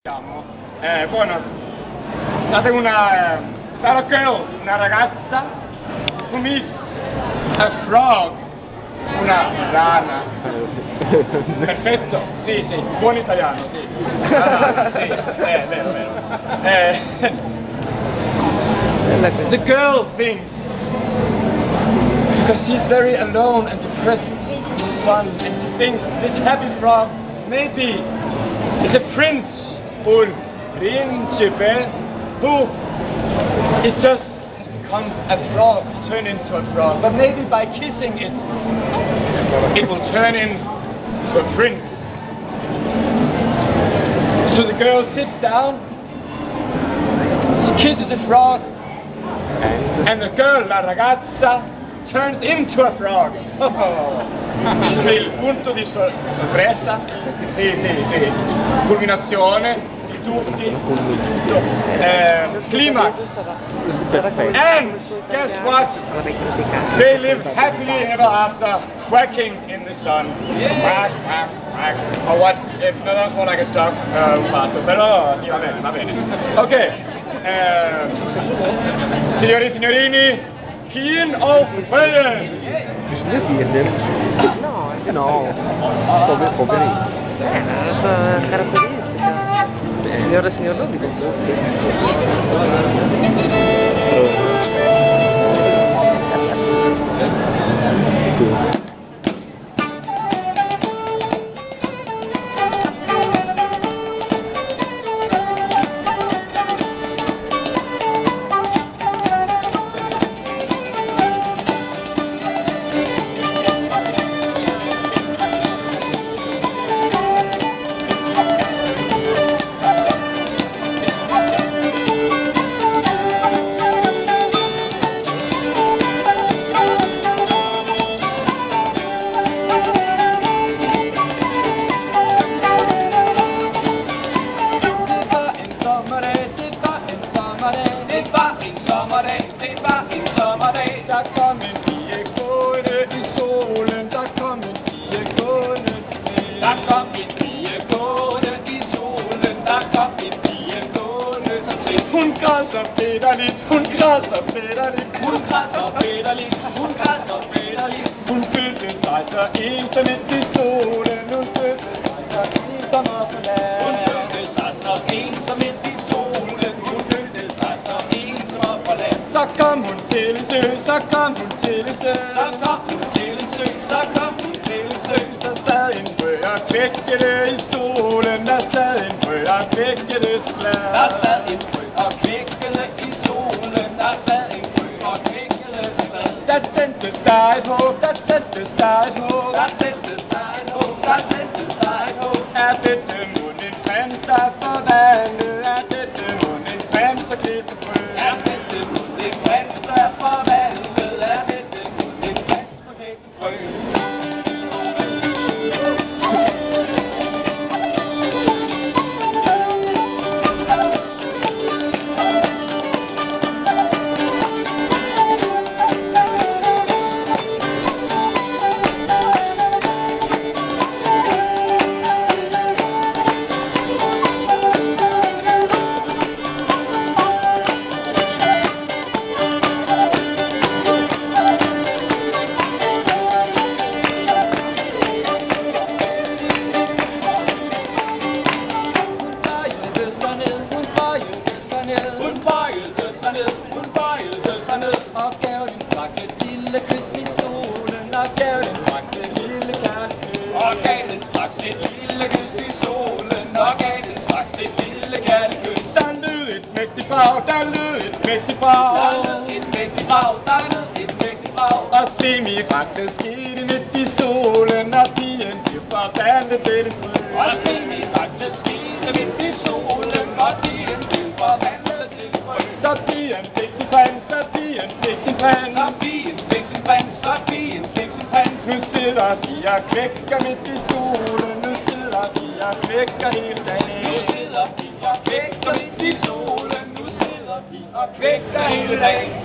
Bueno, state start a girl, una ragazza, who meets a frog, una rana. Perfetto, sì, buon italiano, sì. Sì, vero. The girl thinks, because she's very alone and depressed in the sun, and she thinks this happy frog maybe is a prince or principe who is just become a frog, turn into a frog, but maybe by kissing it, it will turn into a prince. So the girl sits down, she kisses the frog, and the girl, la ragazza, turns into a frog. Il punto di sorpresa, sì, culminazione di tutti, climax. And guess what? They live happily ever after, quacking in the sun. Quack. Or what? That's more like a duck, però sì, va bene. Ok. Signori e signorini, King of Fire! Bisogna dirne? No, poverino. È una sua caratteristica. Signore e signor non dico Der kom en pige gående i solen, der kom en pige gående til. Der kom en pige gående i solen, der kom en pige gående til. Hun græd så bitterligt, hun følte sig så ensom midt i solen, hun følte sig så ensom og forladt. Hun følte sig så ensom midt i solen, hun følte sig så ensom og forladt. Så kom hun til en sø, så sad en frø og kvækkede i solen, der sad en frø og kvækkede glad. Der sad en frø og kvækkede i solen, der sad en frø og kvækkede glad. Der tændte sig et håb, er dette mund en prins, der forvandlet, er dette mund en prins, der klippet frø. Er dette mund en prins, der forvandlet, er dette mund en prins, der klippet frø. Og gav den vakke lille kys i solen, og gav den vakke lille kærlighed. Og gav den vakke lille kys i solen, og gav den vakke lille kærlighed. Der lød et mægtigt brag, og semi-vagten skete midt i solen, og pigen blev forvandlet til en frø. Og semi-vagten skete midt i solen, og pigen blev forvandlet til en frø. Så pigen fik sin prins, nu sidder de og kvækker midt i solen, nu sidder de og kvækker hele dagen. Nu sidder de og kvækker midt i solen, nu sidder de og kvækker hele dagen.